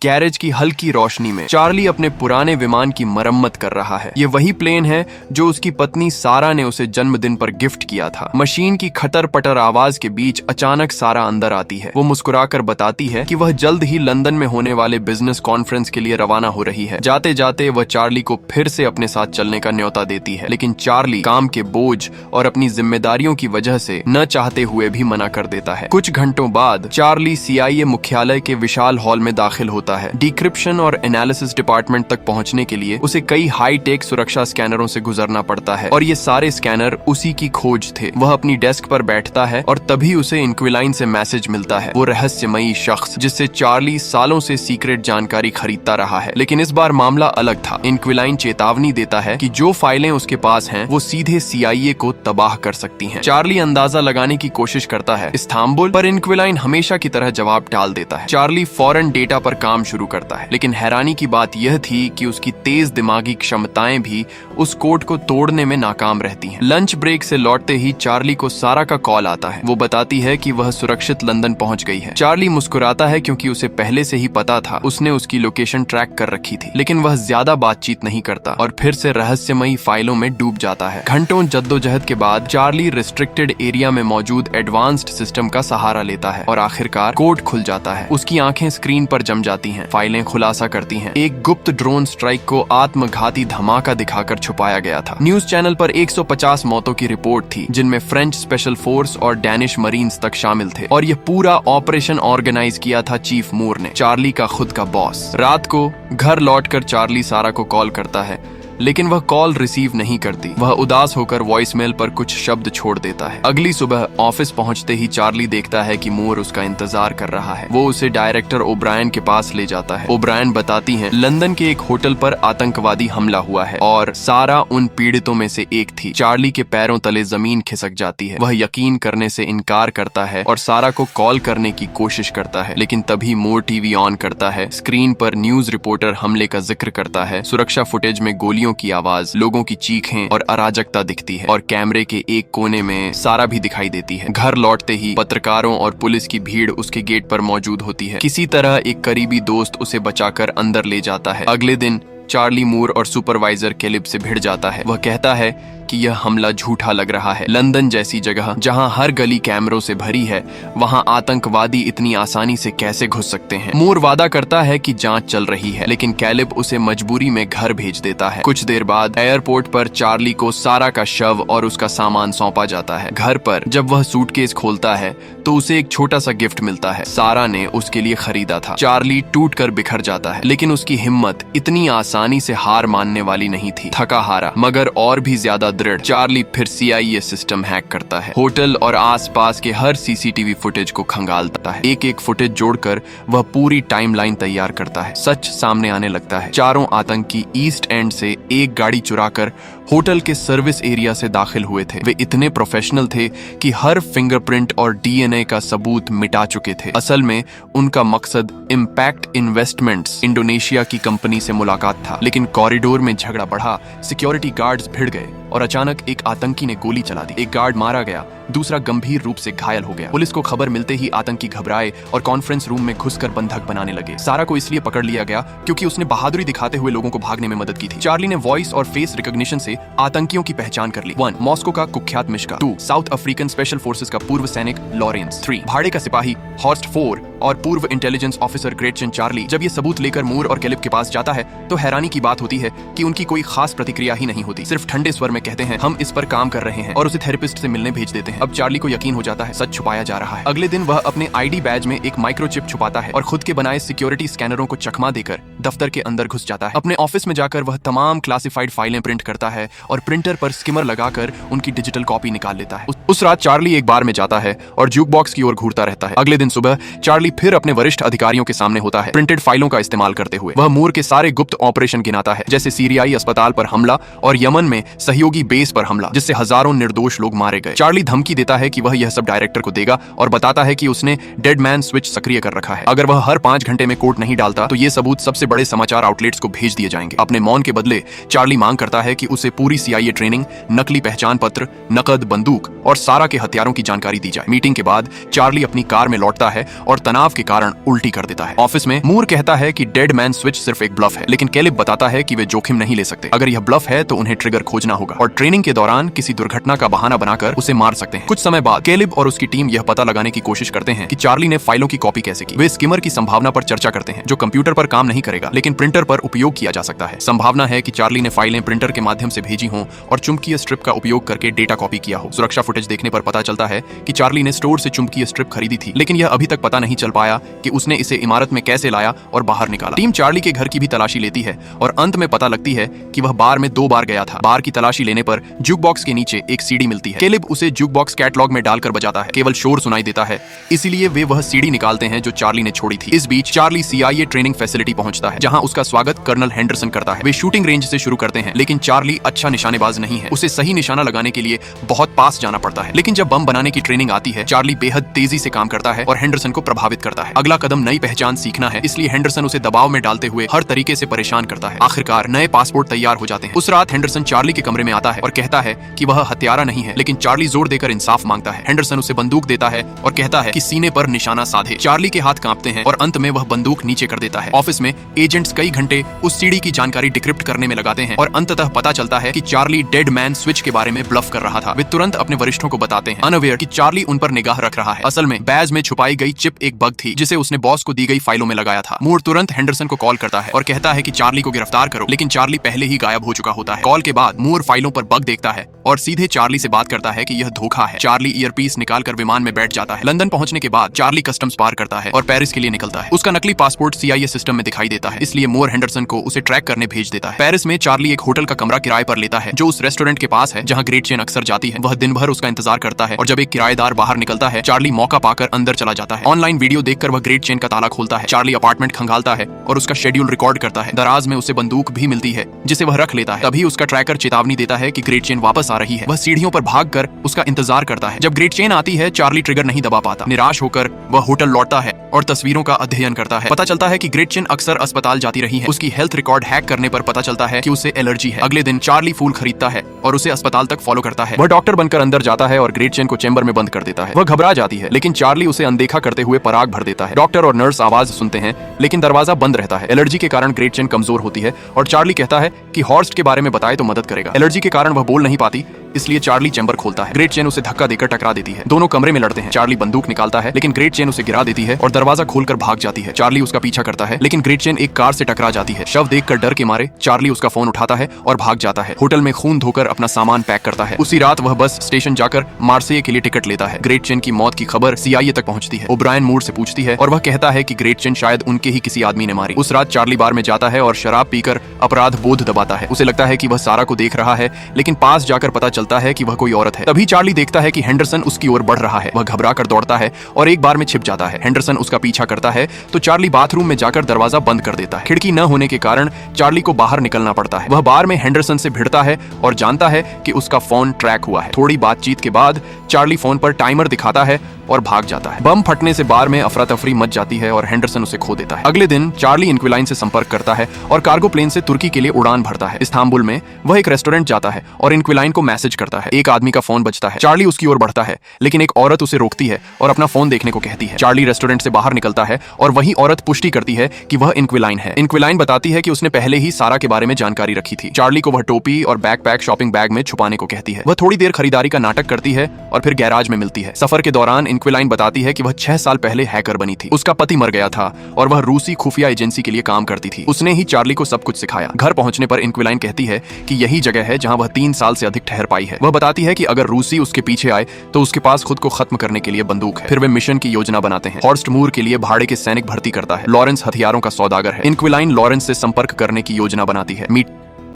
Garage की हल्की रोशनी में चार्ली अपने पुराने विमान की मरम्मत कर रहा है। ये वही प्लेन है जो उसकी पत्नी सारा ने उसे जन्मदिन पर गिफ्ट किया था। मशीन की खटर पटर आवाज के बीच अचानक सारा अंदर आती है। वो मुस्कुराकर बताती है कि वह जल्द ही लंदन में होने वाले बिजनेस कॉन्फ्रेंस के लिए रवाना हो रही है। जाते जाते वह चार्ली को फिर से अपने साथ चलने का न्योता देती है, लेकिन चार्ली काम के बोझ और अपनी जिम्मेदारियों की वजह से न चाहते हुए भी मना कर देता है। कुछ घंटों बाद चार्ली CIA मुख्यालय के विशाल हॉल में दाखिल होता है। डिक्रिप्शन और एनालिसिस डिपार्टमेंट तक पहुंचने के लिए उसे कई हाई टेक सुरक्षा स्कैनरों से गुजरना पड़ता है और ये सारे स्कैनर उसी की खोज थे। वह अपनी डेस्क पर बैठता है और तभी उसे इंक्विलाइन से मैसेज मिलता है, वो रहस्यमयी शख्स जिससे चार्ली सालों से सीक्रेट जानकारी खरीदता रहा है। लेकिन इस बार मामला अलग था। इंक्विलाइन चेतावनी देता है कि जो फाइलें उसके पास हैं वो सीधे CIA को तबाह कर सकती हैं। चार्ली अंदाजा लगाने की कोशिश करता है इस्तांबुल, पर इंक्विलाइन हमेशा की तरह जवाब टाल देता है। चार्ली फौरन डेटा पर काम शुरू करता है, लेकिन हैरानी की बात यह थी कि उसकी तेज दिमागी क्षमताएं भी उस कोड को तोड़ने में नाकाम रहती हैं। लंच ब्रेक से लौटते ही चार्ली को सारा का कॉल आता है। वो बताती है कि वह सुरक्षित लंदन पहुंच गई है। चार्ली मुस्कुराता है क्योंकि उसे पहले से ही पता था, उसने उसकी लोकेशन ट्रैक कर रखी थी। लेकिन वह ज्यादा बातचीत नहीं करता और फिर से रहस्यमयी फाइलों में डूब जाता है। घंटों जद्दोजहद के बाद चार्ली रिस्ट्रिक्टेड एरिया में मौजूद एडवांस्ड सिस्टम का सहारा लेता है और आखिरकार कोड खुल जाता है। उसकी आंखें स्क्रीन पर जम जाती हैं। फाइलें खुलासा करती हैं। एक गुप्त ड्रोन स्ट्राइक को आत्मघाती धमाका दिखाकर छुपाया गया था। न्यूज चैनल पर 150 मौतों की रिपोर्ट थी, जिनमें फ्रेंच स्पेशल फोर्स और डैनिश मरीन्स तक शामिल थे, और ये पूरा ऑपरेशन ऑर्गेनाइज किया था चीफ मूर ने, चार्ली का खुद का बॉस। रात को घर लौटकर चार्ली सारा को कॉल करता है, लेकिन वह कॉल रिसीव नहीं करती। वह उदास होकर वॉइसमेल पर कुछ शब्द छोड़ देता है। अगली सुबह ऑफिस पहुंचते ही चार्ली देखता है कि मूर उसका इंतजार कर रहा है। वो उसे डायरेक्टर ओब्रायन के पास ले जाता है। ओब्रायन बताती हैं लंदन के एक होटल पर आतंकवादी हमला हुआ है और सारा उन पीड़ितों में से एक थी। चार्ली के पैरों तले जमीन खिसक जाती है। वह यकीन करने से इनकार करता है और सारा को कॉल करने की कोशिश करता है, लेकिन तभी मूर टीवी ऑन करता है। स्क्रीन पर न्यूज रिपोर्टर हमले का जिक्र करता है। सुरक्षा फुटेज में गोलियों की आवाज, लोगों की चीखें और अराजकता दिखती है, और कैमरे के एक कोने में सारा भी दिखाई देती है। घर लौटते ही पत्रकारों और पुलिस की भीड़ उसके गेट पर मौजूद होती है। किसी तरह एक करीबी दोस्त उसे बचाकर अंदर ले जाता है। अगले दिन चार्ली मूर और सुपरवाइजर कैलिब से भिड़ जाता है। वह कहता है कि यह हमला झूठा लग रहा है। लंदन जैसी जगह जहां हर गली कैमरों से भरी है, वहां आतंकवादी इतनी आसानी से कैसे घुस सकते हैं। मूर वादा करता है कि जांच चल रही है, लेकिन कैलिब उसे मजबूरी में घर भेज देता है। कुछ देर बाद एयरपोर्ट पर चार्ली को सारा का शव और उसका सामान सौंपा जाता है। घर पर जब वह सूटकेस खोलता है तो उसे एक छोटा सा गिफ्ट मिलता है। सारा ने उसके लिए खरीदा था। चार्ली टूट कर बिखर जाता है, लेकिन उसकी हिम्मत इतनी आसानी से हार मानने वाली नहीं थी। थका हारा मगर और भी ज्यादा दृढ़, चार्ली फिर CIA सिस्टम हैक करता है। होटल और आसपास के हर CCTV फुटेज को खंगालता है। एक एक फुटेज जोड़कर वह पूरी टाइमलाइन तैयार करता है। सच सामने आने लगता है। चारों आतंकी ईस्ट एंड से एक गाड़ी चुराकर होटल के सर्विस एरिया से दाखिल हुए थे। वे इतने प्रोफेशनल थे कि हर फिंगरप्रिंट और DNA का सबूत मिटा चुके थे। असल में उनका मकसद इम्पैक्ट इन्वेस्टमेंट्स इंडोनेशिया की कंपनी से मुलाकात था, लेकिन कॉरिडोर में झगड़ा बढ़ा। सिक्योरिटी गार्ड्स भिड़ गए और अचानक एक आतंकी ने गोली चला दी। एक गार्ड मारा गया, दूसरा गंभीर रूप से घायल हो गया। पुलिस को खबर मिलते ही आतंकी घबराए और कॉन्फ्रेंस रूम में घुसकर बंधक बनाने लगे। सारा को इसलिए पकड़ लिया गया क्योंकि उसने बहादुरी दिखाते हुए लोगों को भागने में मदद की थी। चार्ली ने वॉइस और फेस रिकॉग्निशन से आतंकियों की पहचान कर ली। 1. मॉस्को का कुख्यात Mishka. 2. South African special forces का पूर्व सैनिक लॉरेंस। 3. भाड़े का सिपाही हॉर्स्ट 4 और पूर्व इंटेलिजेंस ऑफिसर ग्रेटचन चार्ली। जब ये सबूत लेकर मूर और कैलिब के पास जाता है तो हैरानी की बात होती है कि उनकी कोई खास प्रतिक्रिया ही नहीं होती। सिर्फ ठंडे स्वर में कहते हैं हम इस पर काम कर रहे हैं और उसे थेरेपिस्ट से मिलने भेज देते हैं। अब चार्ली को यकीन हो जाता है सच छुपाया जा रहा है। अगले दिन वह अपने ID बैज में एक माइक्रोचिप छुपाता है और खुद के बनाए सिक्योरिटी स्कैनरों को चकमा देकर दफ्तर के अंदर घुस जाता है। अपने ऑफिस में जाकर वह तमाम क्लासिफाइड फाइलें प्रिंट करता है और प्रिंटर पर स्किमर लगाकर उनकी डिजिटल कॉपी निकाल लेता है। उस रात चार्ली एक बार में जाता है और ज्यूक बॉक्स की ओर घूरता रहता है। अगले दिन सुबह चार्ली फिर अपने वरिष्ठ अधिकारियों के सामने होता है, प्रिंटेड फाइलों का इस्तेमाल करते हुए। वह मूर के सारे गुप्त ऑपरेशन गिनाता है, जैसे सीरियाई अस्पताल पर हमला और यमन में सहयोगी बेस पर हमला, जिससे हजारों निर्दोष लोग मारे गए। चार्ली धमकी देता है कि वह यह सब डायरेक्टर को देगा और बताता है कि उसने डेड मैन स्विच सक्रिय कर रखा है। अगर वह हर 5 घंटे में कोड नहीं डालता तो ये सबूत सबसे बड़े समाचार आउटलेट्स को भेज दिए जाएंगे। अपने मौन के बदले चार्ली मांग करता है कि उसे पूरी CIA ट्रेनिंग, नकली पहचान पत्र, नकद, बंदूक और सारा के हथियारों की जानकारी दी जाए। मीटिंग के बाद चार्ली अपनी कार में लौटता है और तनाव के कारण उल्टी कर देता है। ऑफिस में मूर कहता है कि डेड मैन स्विच सिर्फ एक ब्लफ है, लेकिन कैलिब बताता है कि वे जोखिम नहीं ले सकते। अगर यह ब्लफ है तो उन्हें ट्रिगर खोजना होगा और ट्रेनिंग के दौरान किसी दुर्घटना का बहाना बनाकर उसे मार सकते हैं। कुछ समय बाद कैलिब और उसकी टीम यह पता लगाने की कोशिश करते हैं कि चार्ली ने फाइलों की कॉपी कैसे की। वे स्किमर की संभावना पर चर्चा करते हैं, जो कंप्यूटर पर काम नहीं करेगा लेकिन प्रिंटर पर उपयोग किया जा सकता है। संभावना है कि चार्ली ने फाइलें प्रिंटर के माध्यम से भेजी हों और चुंबकीय स्ट्रिप का उपयोग करके डेटा कॉपी किया हो। सुरक्षा फुटेज देखने पर पता चलता है कि चार्ली ने स्टोर से चुंबकीय स्ट्रिप खरीदी थी, लेकिन यह अभी तक पता नहीं चल पाया कि उसने इसे इमारत में कैसे लाया और बाहर निकाला। टीम चार्ली के घर की भी तलाशी लेती है और अंत में पता लगती है कि वह बार में 2 बार गया था। बार की तलाशी लेने पर जुक बॉक्स के नीचे एक सीडी मिलती है। कैलिब उसे जुक बॉक्स कैटलॉग में डालकर बजाता है, केवल शोर सुनाई देता है, इसीलिए वे वह सीडी निकालते हैं जो चार्ली ने छोड़ी थी। इस बीच चार्ली CIA ट्रेनिंग फैसिलिटी पहुंचता है, जहां उसका स्वागत कर्नल हेंडरसन करता है। वे शूटिंग रेंज से शुरू करते हैं, लेकिन चार्ली अच्छा निशानेबाज नहीं है। उसे सही निशाना लगाने के लिए बहुत पास जाना पड़ता है। लेकिन जब बम बनाने की ट्रेनिंग आती है, चार्ली बेहद तेजी से काम करता है और हेंडरसन को प्रभावित करता है। अगला कदम नई पहचान सीखना है, इसलिए हेंडरसन उसे दबाव में डालते हुए हर तरीके से परेशान करता है। आखिरकार नए पासपोर्ट तैयार हो जाते हैं। उस रात हेंडरसन चार्ली के कमरे में आता है और कहता है कि वह हत्यारा नहीं है, लेकिन चार्ली जोर देकर इंसाफ मांगता है। हेंडरसन उसे बंदूक देता है और कहता है कि सीने पर निशाना साधे। चार्ली के हाथ कांपते हैं और अंत में वह बंदूक नीचे कर देता है। ऑफिस में एजेंट्स कई घंटे उस सीडी की जानकारी डिक्रिप्ट करने में लगाते हैं और अंततः पता चलता है कि चार्ली डेड मैन स्विच के बारे में ब्लफ कर रहा था। वे तुरंत अपने वरिष्ठों को बताते हैं, अनअवेयर कि चार्ली उन पर निगाह रख रहा है। असल में बैज में छुपाई गई चिप एक बग थी, जिसे उसने बॉस को दी गई फाइलों में लगाया था। मूर तुरंत हेंडरसन को कॉल करता है और कहता है कि चार्ली को गिरफ्तार करो, लेकिन चार्ली पहले ही गायब हो चुका होता है। कॉल के बाद मूर फाइलों पर बग देखता है और सीधे चार्ली से बात करता है कि यह धोखा है। चार्ली ईयरपीस निकालकर विमान में बैठ जाता है। लंदन पहुंचने के बाद चार्ली कस्टम्स पार करता है और पेरिस के लिए निकलता है। उसका नकली पासपोर्ट CIA सिस्टम में दिखाई देता है, इसलिए मूर हेंडरसन को उसे ट्रैक करने भेज देता है। पेरिस में चार्ली एक होटल का कमरा किराए पर लेता है, जो उस रेस्टोरेंट के पास है जहां ग्रेट चेन अक्सर जाती है। वह दिन भर उसका इंतजार करता है और जब एक किराएदार बाहर निकलता है, चार्ली मौका पाकर अंदर चला जाता है। ऑनलाइन वीडियो देखकर वह ग्रेट चेन का ताला खोलता है। चार्ली अपार्टमेंट खंगालता है और उसका शेड्यूल रिकॉर्ड करता है। दराज में उसे बंदूक भी मिलती है, जिसे वह रख लेता है। तभी उसका ट्रैकर चेतावनी देता है कि ग्रेट चेन वापस आ रही है। वह सीढ़ियों पर भागकर उसका इंतजार करता है। जब ग्रेट चेन आती है, चार्ली ट्रिगर नहीं दबा पाता। निराश होकर वह होटल लौटता है और तस्वीरों का अध्ययन करता है। पता चलता है कि ग्रेट चेन अक्सर अस्पताल जाती रही है। उसकी हेल्थ रिकॉर्ड हैक करने पर पता चलता है कि उसे एलर्जी है। अगले दिन चार्ली फूल खरीदता है और उसे अस्पताल तक फॉलो करता है। वह डॉक्टर बनकर अंदर जाता है और ग्रेट चेन को चेंबर में बंद कर देता है। वह घबरा जाती है, लेकिन चार्ली उसे अनदेखा करते हुए पराग भर देता है। डॉक्टर और नर्स आवाज सुनते हैं, लेकिन दरवाजा बंद रहता है। एलर्जी के कारण ग्रेट चेन कमजोर होती है और चार्ली कहता है कि हॉर्स्ट के बारे में बताए तो मदद करेगा। एलर्जी के कारण वह बोल नहीं पाती, इसलिए चार्ली चेंबर खोलता है। ग्रेट चेन उसे धक्का देकर टकरा देती है। दोनों कमरे में लड़ते हैं। चार्ली बंदूक निकालता है, लेकिन ग्रेट चेन उसे गिरा देती है और दरवाजा खोलकर भाग जाती है। चार्ली उसका पीछा करता है, लेकिन ग्रेट चेन एक कार से टकरा जाती है। शव देखकर डर के मारे चार्ली उसका फोन उठाता है और भाग जाता है। होटल में खून धोकर अपना सामान पैक करता है। उसी रात वह बस स्टेशन जाकर मार्सेय के लिए टिकट लेता है। ग्रेट चेन की मौत की खबर CIA तक पहुंचती है। ओब्रायन मूर से पूछती है और वह कहता है कि ग्रेट चेन शायद उनके ही किसी आदमी ने मारी। उस रात चार्ली बार में जाता है और शराब पीकर अपराध बोध दबाता है। उसे लगता है कि वह सारा को देख रहा है, लेकिन पास जाकर पता चलता है कि वह कोई औरत है। तभी चार्ली देखता है कि हेंडरसन उसकी ओर बढ़ रहा है। वह घबरा कर दौड़ता है और एक बार में छिप जाता है। हेंडरसन उसका पीछा करता है तो चार्ली बाथरूम में जाकर दरवाजा बंद कर देता है। खिड़की न होने के कारण चार्ली को बाहर निकलना पड़ता है। वह बार में हेंडरसन से भिड़ता है और जानता है कि उसका फोन ट्रैक हुआ है। थोड़ी बातचीत के बाद चार्ली फोन पर टाइमर दिखाता है और भाग जाता है। बम फटने से बार में अफरा तफरी मच जाती है और हेंडरसन उसे खो देता है। अगले दिन चार्ली इंक्विलाइन से संपर्क करता है और कार्गो प्लेन से तुर्की के लिए उड़ान भरता है। इस्तांबुल में वह एक रेस्टोरेंट जाता है और इंक्विलाइन को मैसेज करता है। एक आदमी का फोन बजता है। चार्ली उसकी ओर बढ़ता है, लेकिन एक औरत उसे रोकती है और अपना फोन देखने को कहती है। चार्ली रेस्टोरेंट से बाहर निकलता है और वही औरत पुष्टि करती है कि वह इंक्विलाइन है। इंक्विलाइन बताती है कि उसने पहले ही सारा के बारे में जानकारी रखी थी। चार्ली को वह टोपी और बैकपैक शॉपिंग बैग में छुपाने को कहती है। वह थोड़ी देर खरीदारी का नाटक करती है और फिर गैराज में मिलती है। सफर के दौरान इंक्विलाइन बताती है कि वह 6 साल पहले हैकर बनी थी। उसका पति मर गया था और वह रूसी खुफिया एजेंसी के लिए काम करती थी। उसने ही चार्ली को सब कुछ सिखाया। घर पहुंचने पर इंक्विलाइन कहती है कि यही जगह है जहां वह 3 साल से अधिक ठहर पाई है। वह बताती है कि अगर रूसी उसके पीछे आए तो उसके पास खुद को खत्म करने के लिए बंदूक है। फिर वे मिशन की योजना बनाते हैं। हॉर्स्ट मूर के लिए भाड़े के सैनिक भर्ती करता है। लॉरेंस हथियारों का सौदागर है। इंक्विलाइन लॉरेंस से संपर्क करने की योजना बनाती है।